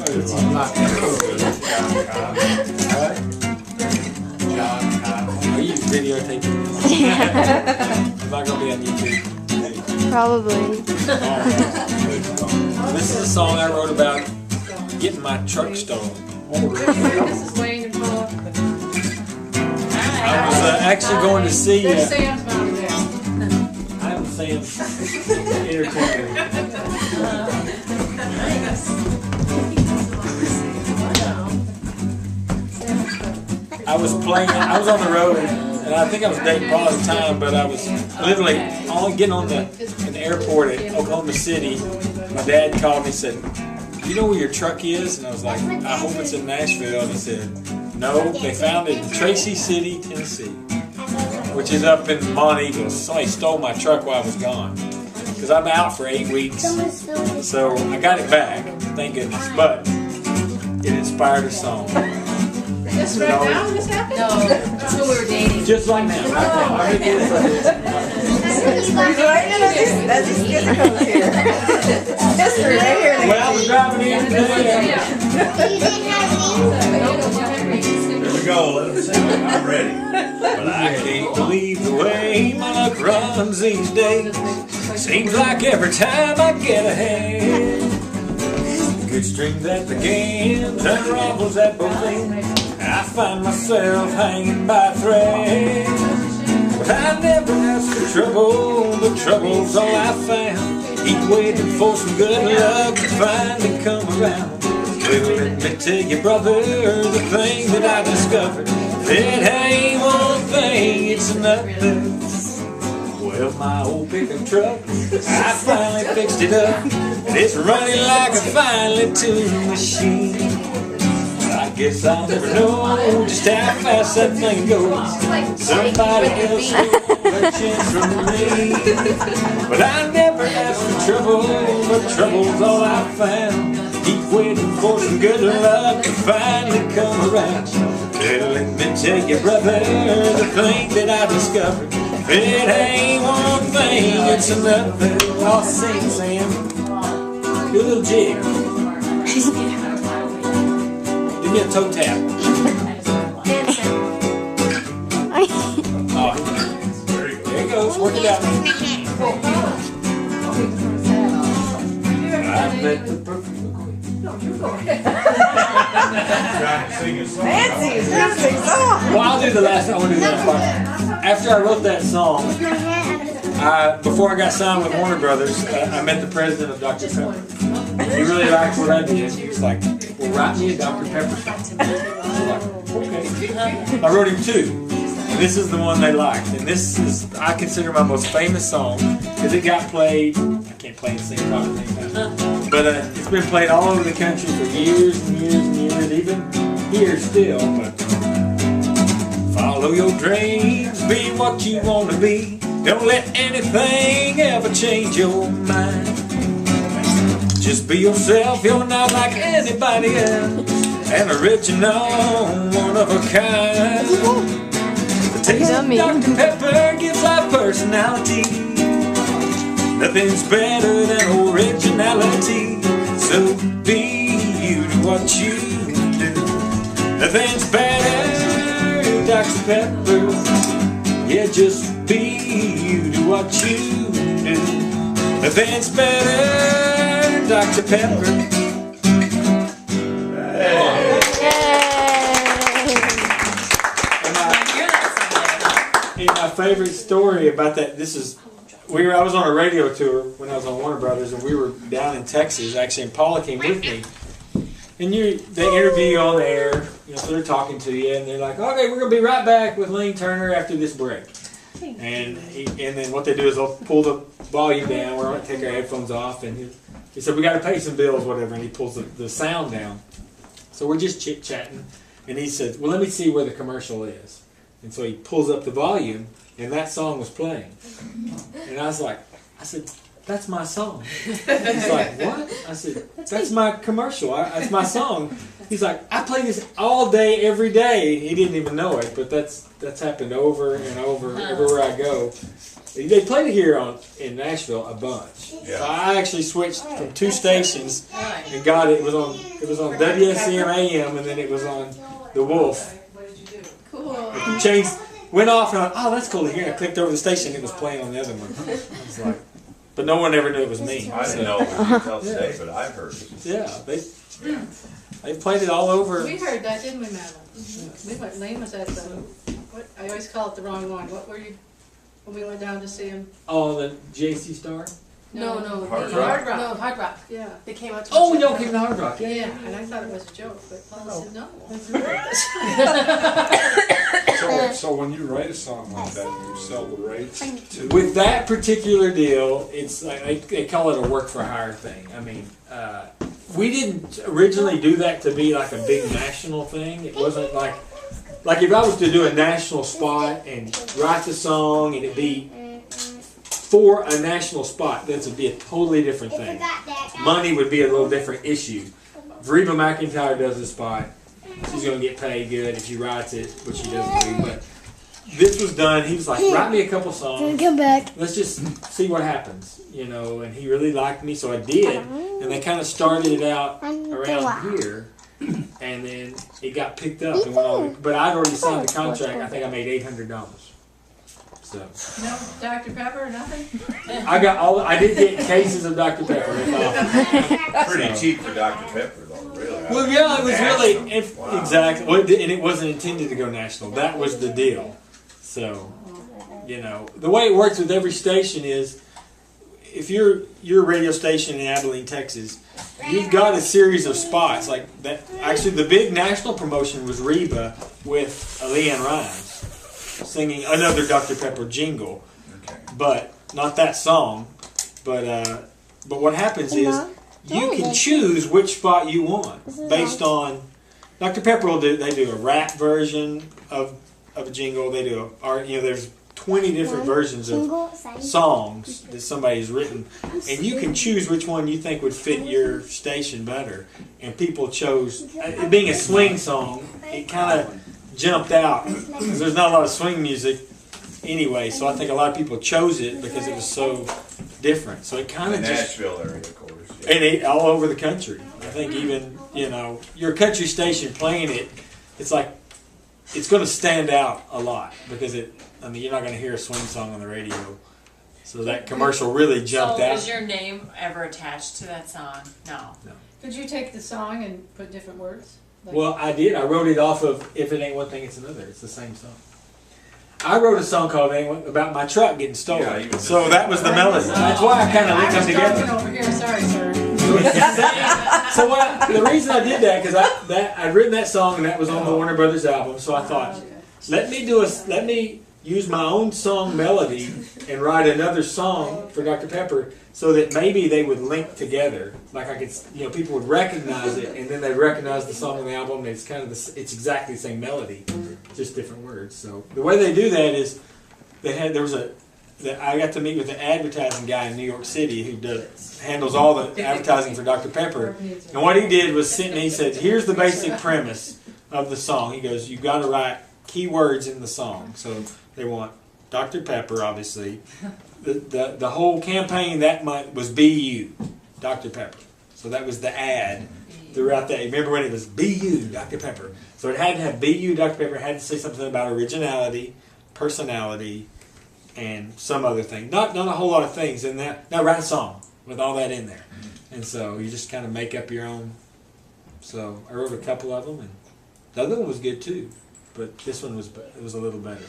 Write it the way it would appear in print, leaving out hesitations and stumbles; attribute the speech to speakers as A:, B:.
A: Are you videotaping this? I'm not going to be on YouTube.
B: Probably.
A: This is a song I wrote about getting my truck stolen.
C: This is Wayne and Paul.
A: I was actually going to see.
C: There's Sam's mom there.
A: I'm Sam's entertainment. I was playing. I was on the road, and I think I was dating Paul at the time, but I was literally only getting on the airport at Oklahoma City. My dad called me and said, "You know where your truck is?" And I was like, "I hope it's in Nashville." And he said, "No, they found it in Tracy City, Tennessee, which is up in Mont Eagles. Somebody stole my truck while I was gone because I'm out for 8 weeks. So I got it back, thank goodness. But it inspired a song."
C: This right now when this happened?
D: No, that's when we were dating.
A: Just like now. Right now. I already did it. Well, we're driving in today.
E: Here we go, let them sing it. I'm ready.
A: But I can't believe the way my luck runs these days. Seems like every time I get ahead, good strings at the games and ruffles at both ends, I find myself hanging by a thread. But I never asked for trouble, but trouble's all I found. Keep waiting for some good luck to finally come around. Well, let me tell you, brother, the thing that I discovered, that ain't one thing, it's another. Well, my old pickup truck, I finally fixed it up, and it's running like a finely tuned machine. I guess I'll never know just how fast that thing goes. Somebody else will chance from me. But I never asked for trouble, but trouble's all I found. Keep waiting for some good luck to finally come around. Well, let me tell you, brother, the thing that I discovered, it ain't one thing, it's another. I'll sing, Sam. Do a little jig. Give me a toe tap. Oh, there it goes. Work it out. I met the perfect. Well, I'll do the last one. I want to do the last part. After I wrote that song, before I got signed with Warner Brothers, I met the president of Dr. Pepper. He really liked what I did. He was like, "Well, write me a Dr. Pepper song." I was like, "Okay." I wrote him two. This is the one they liked, and this is, I consider, my most famous song because it got played. I can't play and sing probably, but it's been played all over the country for years and years and years, even here still. But follow your dreams, be what you want to be. Don't let anything ever change your mind. Just be yourself, you're not like anybody else. An original, one of a kind. The taste of Dr. Pepper gives life personality. Nothing's better than originality. So be you, do what you do. Nothing's better, Dr. Pepper. Yeah, just be you, do what you do. Nothing's better, Dr. Pepper. And my favorite story about that, I was on a radio tour when I was on Warner Brothers, and we were down in Texas, actually, and Paula came with me. And they interview you on the air, so they're talking to you, and they're like, "Okay, we're going to be right back with Lane Turner after this break." And then what they do is they'll pull the volume down, we're going to take our headphones off, and he said, "We got to pay some bills, whatever," and he pulls the sound down. So we're just chit-chatting, and he said, "Well, let me see where the commercial is." And so he pulls up the volume, and that song was playing. And I said, "That's my song." He's like, "What?" I said, "That's my commercial. That's my song." He's like, "I play this all day, every day." He didn't even know it, but that's happened over and over everywhere I go. They played it here in Nashville a bunch.
E: Yeah.
A: So I actually switched from 2 stations
D: Right.
A: and got it. It was on WSCM AM, and then it was on the Wolf.
C: Cool.
A: Changed, went off, and I thought, oh, that's cool to hear. I clicked over the station, it was playing on the other one. I was like, but no one ever knew it was me.
E: I didn't know it was until today, but I've heard it.
A: Yeah, they played it all over.
C: We heard that, didn't we, Madeline? We went, Lane was at the, what, I always call it the wrong one. What were you, when we went down to see him?
A: Oh, the JC Star.
D: No,
E: Hard
D: the-
E: Rock?
D: No, Hard Rock.
C: Yeah.
D: They came out to
A: Oh,
D: check
A: y'all
D: it
A: came to Hard Rock.
C: Yeah, and I thought it was a joke, but Paula said, no.
B: So when you write a song like that, you sell the rights to.
A: With that particular deal, it's like they call it a work for hire thing. I mean, we didn't originally do that to be like a big national thing. It wasn't like if I was to do a national spot and write the song and it be for a national spot, that would be a totally different thing. Money would be a little different issue. If Reba McEntire does a spot, she's going to get paid good if she writes it, which she doesn't do. But this was done. He was like, write me a couple songs.
F: Come back.
A: Let's just see what happens, you know. And he really liked me, so I did. And they kind of started it out around here, and then it got picked up and went on. But I'd already signed the contract. I think I made $800. So
C: No, Dr. Pepper, nothing?
A: I did get cases of Dr. Pepper.
E: Pretty cheap for Dr. Pepper, though, really.
A: Well, yeah, it was really
E: Wow.
A: exactly, well, and it wasn't intended to go national. That was the deal. So, you know, the way it works with every station is, if you're a radio station in Abilene, Texas, you've got a series of spots like that. Actually, the big national promotion was Reba with Leanne Rimes singing another Dr. Pepper jingle,
E: Okay.
A: but not that song. But what happens is you can choose which spot you want based on Dr. Pepper will do. They do a rap version of a jingle. They do there's 20 different versions of songs that somebody's written, and you can choose which one you think would fit your station better. And people chose it being a swing song. It kind of jumped out because there's not a lot of swing music anyway. So I think a lot of people chose it because it was so different. So it kind
E: In
A: of
E: the
A: just
E: Nashville area, of course. Yeah.
A: and it, all over the country. I think even your country station playing it, it's like it's going to stand out a lot because you're not going to hear a swing song on the radio. So that commercial really jumped
G: So
A: out.
G: was your name ever attached to that song? No.
C: Could you take the song and put different words? Like-
A: Well, I did. I wrote it off of If It Ain't One Thing, It's Another. It's the same song. I wrote a song called about my truck getting stolen.
E: Yeah, you was
A: So
E: just-
A: that was the melody. That's why I kind of linked them together.
C: I was talking over here, sorry, sir.
A: So the reason I did that because I'd written that song and that was on the Warner Brothers album. So I thought, let me use my own song melody and write another song for Dr. Pepper so that maybe they would link together. Like I could, people would recognize it and then they'd recognize the song on the album. And it's kind of it's exactly the same melody, just different words. So the way they do that is I got to meet with the advertising guy in New York City who handles all the advertising for Dr. Pepper. And what he did was he said, here's the basic premise of the song. He goes, you've got to write key words in the song. So they want Dr. Pepper, obviously. The whole campaign that month was Be You, Dr. Pepper. So that was the ad throughout that. Remember when it was Be You, Dr. Pepper? So it had to have Be You, Dr. Pepper. It had to say something about originality, personality, and some other thing. Not a whole lot of things in that. Now write a song with all that in there. And so you just kind of make up your own. So I wrote a couple of them, and the other one was good too. But this one was a little better.